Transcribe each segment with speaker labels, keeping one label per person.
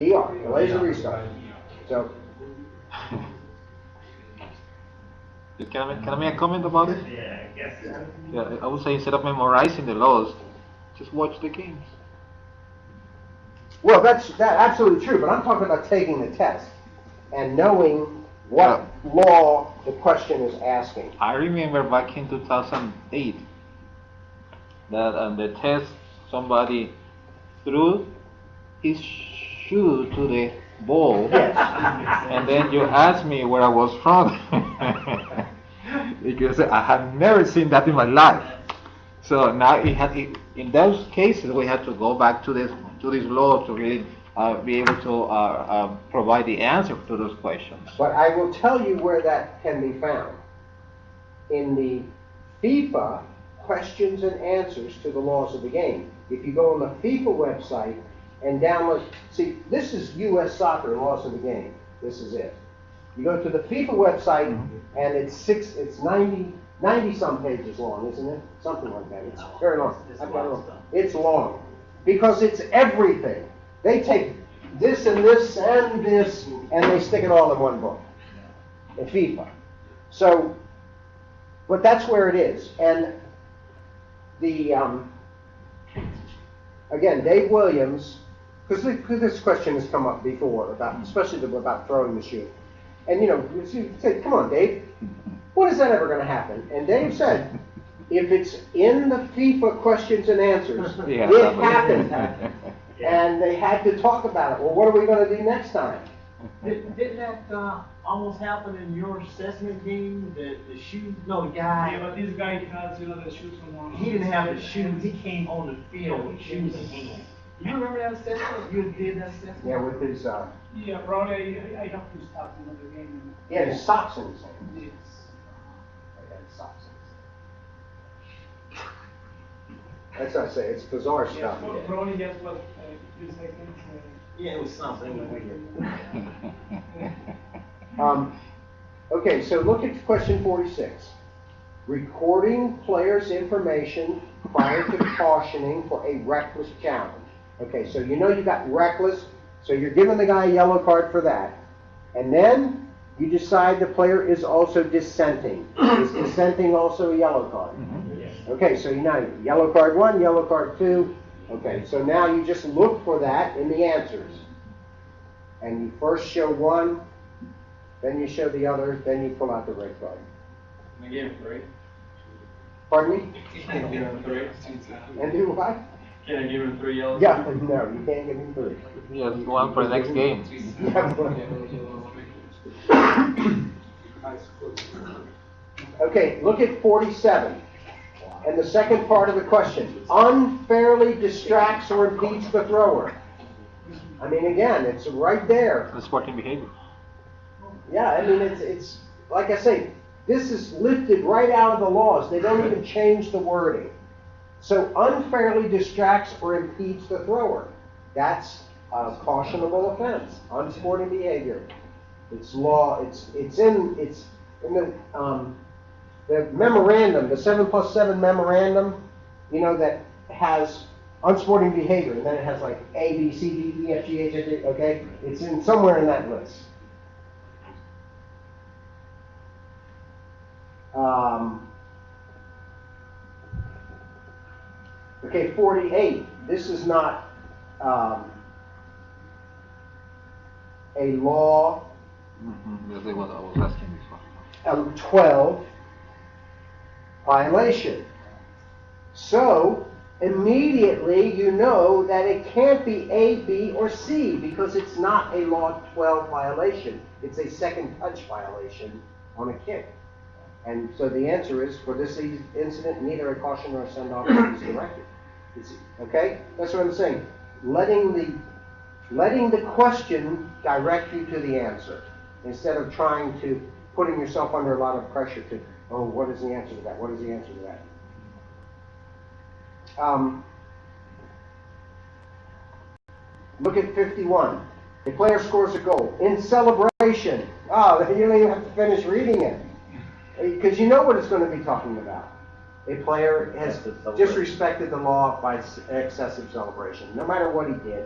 Speaker 1: ER, delays or restart. So,
Speaker 2: Can I make a comment about it?
Speaker 3: Yeah, I guess.
Speaker 2: Yeah, I would say instead of memorizing the laws, just watch the games.
Speaker 1: well, that's absolutely true, but I'm talking about taking the test and knowing what law the question is asking.
Speaker 2: I remember back in 2008 that on the test somebody threw his shoe to the ball,
Speaker 1: Yes.
Speaker 2: and then you asked me where I was from because I had never seen that in my life. So now in those cases we had to go back to this law to really be able to provide the answer to those questions.
Speaker 1: But I will tell you where that can be found. In the FIFA questions and answers to the laws of the game. If you go on the FIFA website and download, see, this is U.S. soccer laws of the game. This is it. You go to the FIFA website and it's 90 some pages long, isn't it? Something like that. It's very long. I've got it wrong. It's long because it's everything. They take this and this and this and they stick it all in one book. In FIFA. So, but that's where it is. And the again, Dave Williams, because this question has come up before about, especially about throwing the shoe. And you say, come on, Dave, when is that ever going to happen? And Dave said, if it's in the FIFA questions and answers,
Speaker 2: Yeah,
Speaker 1: it happened. And they had to talk about it. Well, what are we going to do next time?
Speaker 4: Didn't that almost happen in your assessment game? The shoes, no, the guy.
Speaker 3: Yeah, but this guy has, the shoes on.
Speaker 4: He didn't have the shoes. He came on the field with shoes in hand. You remember that assessment? You did that assessment?
Speaker 1: Yeah, with his,
Speaker 3: Yeah, probably I have to start another game.
Speaker 1: he had his socks in his hand.
Speaker 3: Yes.
Speaker 1: He had his socks in his hand. That's what I say, it's bizarre
Speaker 3: Yeah,
Speaker 1: stuff.
Speaker 3: probably just what few seconds.
Speaker 4: Yeah, it was something weird.
Speaker 1: Okay, so look at question 46. Recording players' information prior to cautioning for a reckless challenge. Okay, so you got reckless, so you're giving the guy a yellow card for that. And then you decide the player is also dissenting. Is dissenting also a yellow card? Okay, so yellow card 1, yellow card 2. Okay, so now you just look for that in the answers. And you first show one, then you show the other, then you pull out the red card.
Speaker 5: Can I give him 3?
Speaker 1: Pardon me?
Speaker 5: Can I give him 3?
Speaker 1: And do what?
Speaker 5: Can I give him 3 yellows?
Speaker 1: Yeah, no, you can't give him 3.
Speaker 2: Yeah, one for the next game.
Speaker 1: Okay, look at 47. And the second part of the question. Unfairly distracts or impedes the thrower. I mean, again, it's right there.
Speaker 2: The sporting behavior.
Speaker 1: Yeah, I mean, it's like I say, this is lifted right out of the laws. They don't even change the wording. So unfairly distracts or impedes the thrower. That's a cautionable offense, unsporting behavior. It's law. It's in the memorandum, the 7+7 memorandum. That has unsporting behavior, and then it has like A, B, C, D, E, F, G, H, I, J. Okay, it's in somewhere in that list. Okay, 48. This is not a law.
Speaker 2: That's what I was asking before.
Speaker 1: 12 violation. So immediately you know that it can't be A, B, or C because it's not a law 12 violation. It's a second touch violation on a kick. And so the answer is, for this incident, neither a caution nor a send-off is directed. Okay? That's what I'm saying. Letting the question direct you to the answer instead of putting yourself under a lot of pressure to, oh, what is the answer to that? What is the answer to that? Look at 51. A player scores a goal. In celebration. Oh, you don't even have to finish reading it. Because you know what it's going to be talking about. A player has disrespected the law by excessive celebration, no matter what he did.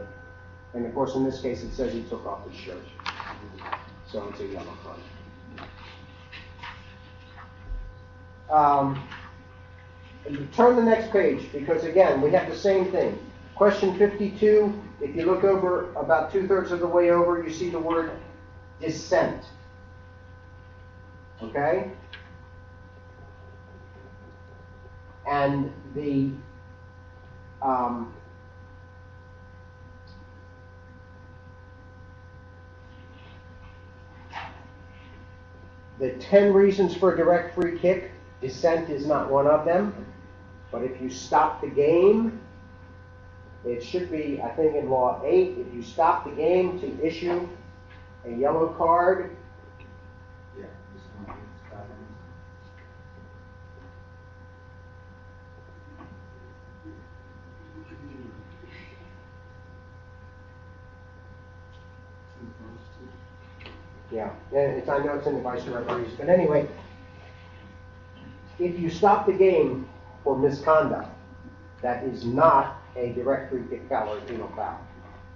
Speaker 1: And of course, in this case, it says he took off his shirt. So it's a yellow card. Turn the next page, because again, we have the same thing. Question 52, if you look over about 2/3 of the way over, you see the word dissent. Okay? And the the 10 reasons for a direct free kick, dissent is not one of them. But if you stop the game, it should be, I think in law 8, if you stop the game to issue a yellow card, yeah, I know it's in the vice referees, but anyway, if you stop the game for misconduct, that is not a direct free kick foul or a penal foul.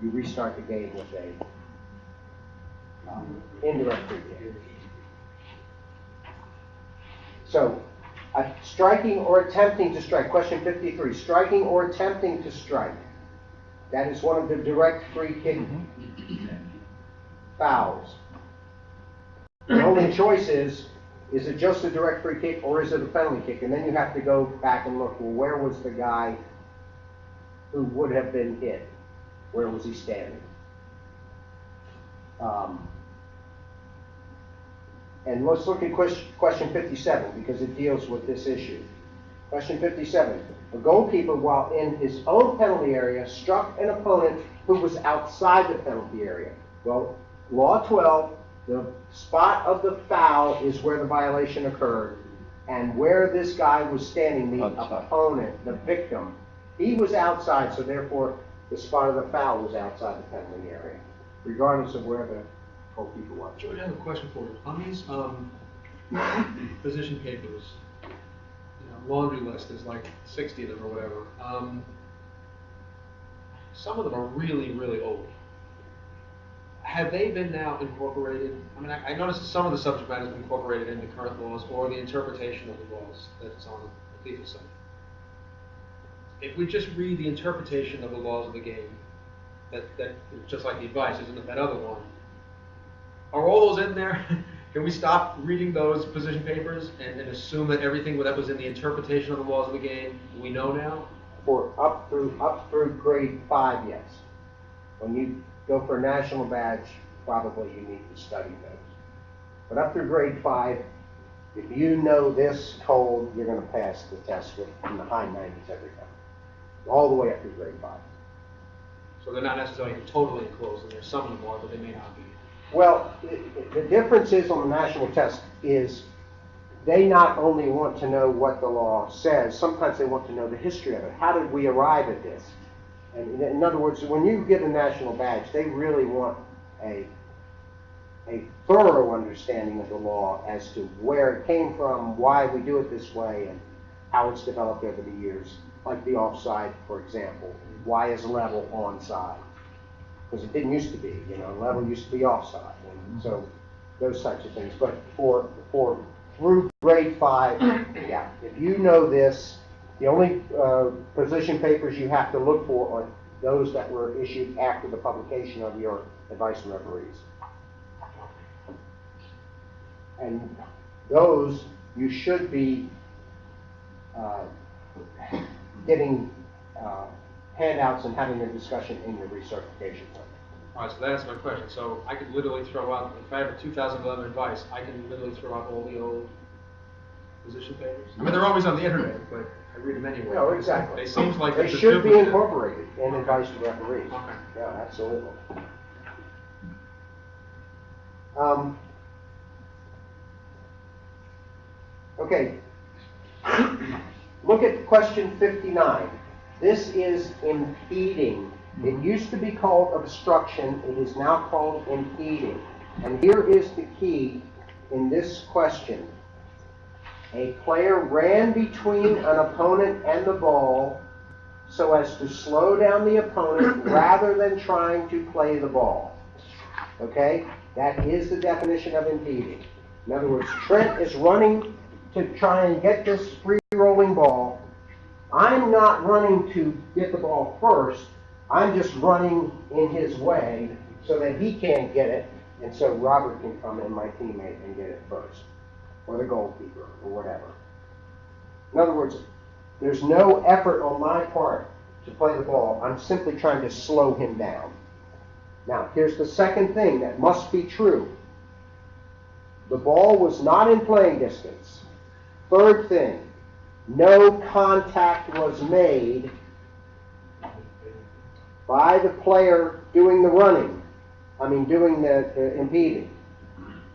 Speaker 1: You restart the game with a indirect free kick. So, striking or attempting to strike, question 53, striking or attempting to strike. That is one of the direct free kick fouls. The only choice is it just a direct free kick or is it a penalty kick? And then you have to go back and look, well, where was the guy who would have been hit? Where was he standing? And let's look at question 57 because it deals with this issue. Question 57. A goalkeeper, while in his own penalty area, struck an opponent who was outside the penalty area. Well, Law 12, the spot of the foul is where the violation occurred, and where this guy was standing, the opponent, the victim, he was outside, so therefore the spot of the foul was outside the penalty area, regardless of where the goalkeeper was.
Speaker 6: George, I have a question for you. On these position papers, laundry list, there's like 60 of them or whatever. Some of them are really, really old. Have they been now incorporated? I mean, I noticed some of the subject matter has been incorporated into current laws or the interpretation of the laws that's on the FIFA site. If we just read the interpretation of the laws of the game, that just like the advice, isn't it that other one? Are all those in there? Can we stop reading those position papers and assume that everything that was in the interpretation of the laws of the game we know now?
Speaker 1: For up through grade 5, yes. When you go for a national badge, probably you need to study those. But up through grade 5, if you know this code, you're going to pass the test in the high 90s every time, all the way up through grade 5.
Speaker 6: So they're not necessarily totally enclosed, and there's some of them are, but they may not be.
Speaker 1: Well, the difference is on the national test is they not only want to know what the law says, sometimes they want to know the history of it. How did we arrive at this? And in other words, when you give a national badge, they really want a thorough understanding of the law as to where it came from, why we do it this way, and how it's developed over the years. Like the offside, for example. Why is level onside? Because it didn't used to be, level used to be offside. And so those types of things. But for through grade 5, yeah, if you know this, the only position papers you have to look for are those that were issued after the publication of your advice and referees. And those you should be getting handouts and having a discussion in your recertification plan.
Speaker 6: All right, so that answers my question. So I could literally throw out, if I have a 2011 advice, I can literally throw out all the old position papers? I mean, they're always on the internet, but I read them anyway.
Speaker 1: No, exactly.
Speaker 6: They seems like
Speaker 1: they should be incorporated in advice to referees.
Speaker 6: Okay.
Speaker 1: Yeah, absolutely. Okay. Look at question 59. This is impeding. It used to be called obstruction. It is now called impeding. And here is the key in this question. A player ran between an opponent and the ball so as to slow down the opponent rather than trying to play the ball. Okay? That is the definition of impeding. In other words, Trent is running to try and get this free rolling ball. I'm not running to get the ball first. I'm just running in his way so that he can't get it, and so Robert can come in, my teammate, and get it first, or the goalkeeper, or whatever. In other words, there's no effort on my part to play the ball. I'm simply trying to slow him down. Now, here's the second thing that must be true. The ball was not in playing distance. Third thing, no contact was made by the player doing the running. Doing the impeding.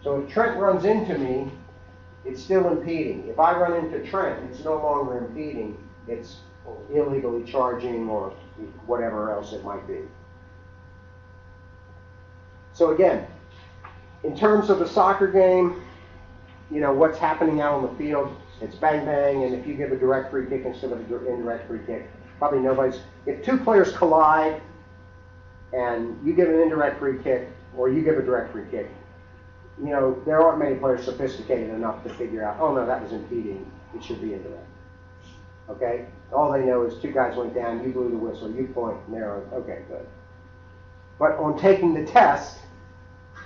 Speaker 1: So if Trent runs into me, it's still impeding. If I run into Trent, it's no longer impeding. It's illegally charging or whatever else it might be. So again, in terms of a soccer game, what's happening out on the field, it's bang bang, and if you give a direct free kick instead of an indirect free kick, probably nobody's. If two players collide and you give an indirect free kick or you give a direct free kick, there aren't many players sophisticated enough to figure out, oh no, that was impeding, it should be indirect. Okay? All they know is two guys went down, you blew the whistle, you point, and they're okay, good. But on taking the test,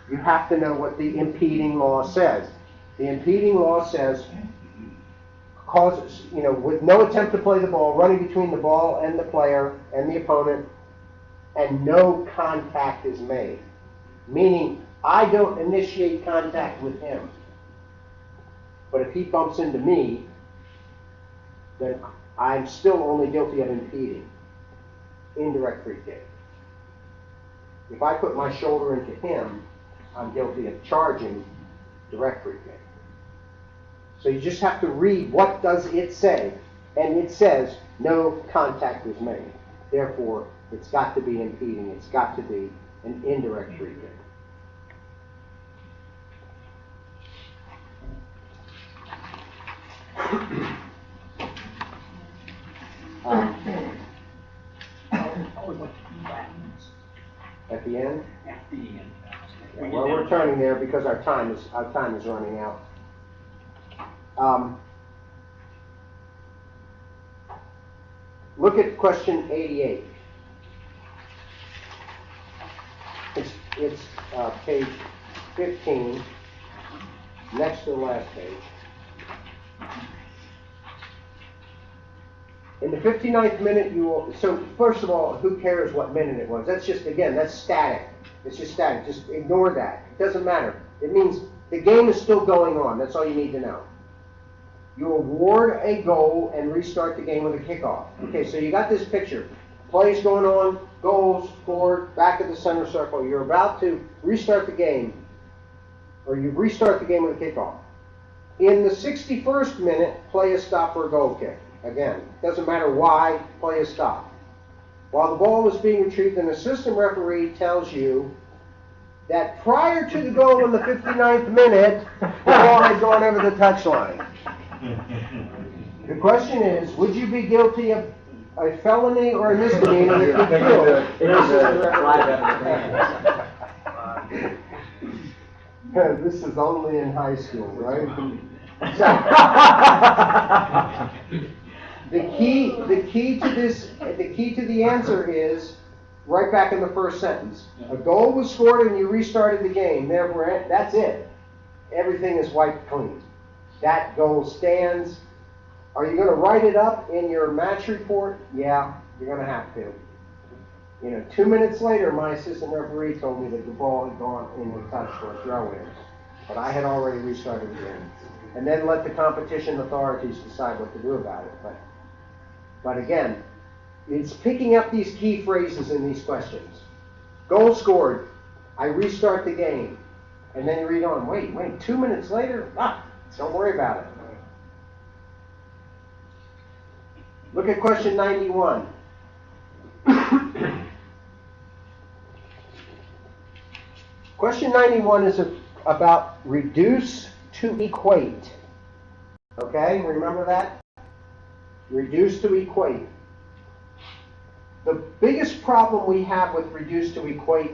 Speaker 1: you have to know what the impeding law says. The impeding law says, with no attempt to play the ball, running between the ball and the player and the opponent, and no contact is made. Meaning, I don't initiate contact with him. But if he bumps into me, then I'm still only guilty of impeding. Indirect free kick. If I put my shoulder into him, I'm guilty of charging, direct free kick. So you just have to read what does it say. And it says no contact was made. Therefore, it's got to be impeding. It's got to be an indirect free kick. At the end?
Speaker 3: At the end.
Speaker 1: Yeah, well, we're turning there because our time is running out. Look at question 88. It's page 15, next to the last page. In the 59th minute, so first of all, who cares what minute it was? That's just, again, that's static. It's just static. Just ignore that. It doesn't matter. It means the game is still going on. That's all you need to know. You award a goal and restart the game with a kickoff. Okay, so you got this picture. Plays going on, goals, scored, back at the center circle. You're about to restart the game, or you restart the game with a kickoff. In the 61st minute, play is stopped for a goal kick. Again, doesn't matter why, play is stopped. While the ball is being retrieved, an assistant referee tells you that prior to the goal in the 59th minute, the ball had gone over the touchline. The question is, would you be guilty of a felony or a misdemeanor if you killed an assistant referee? This is only in high school, right? The key to the answer is right back in the first sentence. A goal was scored and you restarted the game. Therefore, that's it. Everything is wiped clean. That goal stands. Are you going to write it up in your match report? Yeah, you're going to have to. 2 minutes later, my assistant referee told me that the ball had gone in the touch for a throw-in, but I had already restarted the game. And then let the competition authorities decide what to do about it. But again, it's picking up these key phrases in these questions. Goal scored. I restart the game. And then you read on. Wait, 2 minutes later? Don't worry about it. Look at question 91. Question 91 is about reduce to equate. Okay, remember that? Reduce to equate. The biggest problem we have with reduce to equate